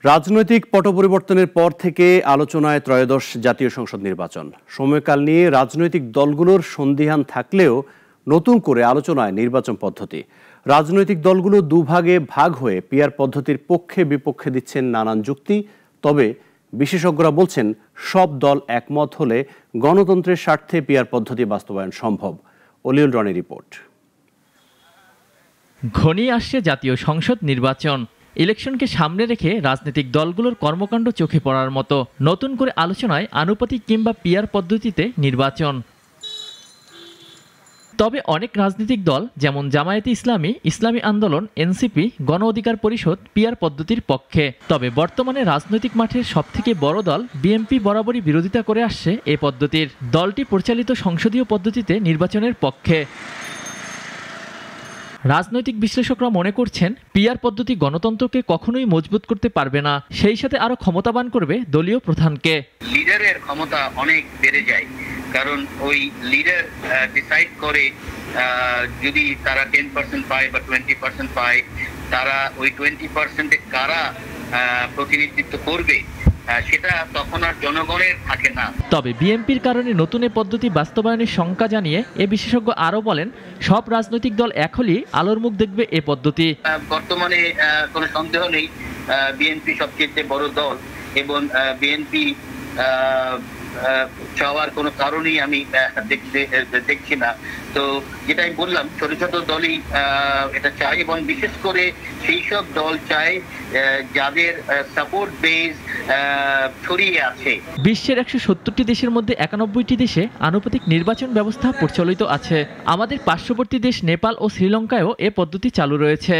রাজনৈতিক পট পরিবর্তনের পর থেকে আলোচনায় ত্রয়োদশ জাতীয় সংসদ নির্বাচন। সময়কাল নিয়ে রাজনৈতিক দলগুলোর সন্দিহান থাকলেও নতুন করে আলোচনায় নির্বাচন পদ্ধতি। রাজনৈতিক দলগুলো দুভাগে ভাগ হয়ে পিআর পদ্ধতির পক্ষে বিপক্ষে দিচ্ছেন নানান যুক্তি। তবে বিশেষজ্ঞরা বলছেন সব দল একমত হলে গণতন্ত্রের স্বার্থে পিআর পদ্ধতি বাস্তবায়ন সম্ভব। অলিউল রনির রিপোর্ট। ঘনিয়ে আসছে জাতীয় সংসদ নির্বাচন। ইলেকশনকে সামনে রেখে রাজনৈতিক দলগুলোর কর্মকাণ্ড চোখে পড়ার মতো। নতুন করে আলোচনায় আনুপাতিক কিংবা পিআর পদ্ধতিতে নির্বাচন। তবে অনেক রাজনৈতিক দল যেমন জামায়াতে ইসলামী, ইসলামী আন্দোলন, এনসিপি, গণ অধিকার পরিষদ পিআর পদ্ধতির পক্ষে। তবে বর্তমানে রাজনৈতিক মাঠের সবথেকে বড় দল বিএনপি বরাবরই বিরোধিতা করে আসছে এ পদ্ধতির। দলটি পরিচালিত সংসদীয় পদ্ধতিতে নির্বাচনের পক্ষে। রাজনৈতিক বিশ্লেষকরা মনে করছেন পিআর পদ্ধতি গণতন্ত্রকে কখনোই মজবুত করতে পারবে না, সেই সাথে আরো ক্ষমতাবান করবে দলীয় প্রধানকে। লিডারের ক্ষমতা অনেক বেড়ে যায়, কারণ ওই লিডার ডিসাইড করে যদি তারা 10% পায় বা 20% পায়, তারা ওই 20% কারা প্রতিনিধিত্ব করবে সেটা তখন আর জনগণের থাকে না। তবে বিএনপির কারণে নতুন এ পদ্ধতি বাস্তবায়নের শঙ্কা জানিয়ে এ বিশেষজ্ঞ আরো বলেন, সব রাজনৈতিক দল এক হলেই আলোর মুখ দেখবে এ পদ্ধতি। বর্তমানে কোনো সন্দেহ নেই বিএনপি সবচেয়ে বড় দল, এবং বিএনপি চাওয়ার কোনো কারণই আমি দেখছি না। তো যেটাই বললাম, ছোট ছোট দলই এটা চায়, এবং বিশেষ করে সেই সব দল চায় যাদের সাপোর্ট বেস ছড়িয়ে আছে। বিশ্বের 170টি দেশের মধ্যে 91টি দেশে আনুপাতিক নির্বাচন ব্যবস্থা প্রচলিত আছে। আমাদের পার্শ্ববর্তী দেশ নেপাল ও শ্রীলঙ্কায়ও এ পদ্ধতি চালু রয়েছে।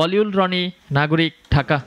অলিউল রনি, নাগরিক, ঢাকা।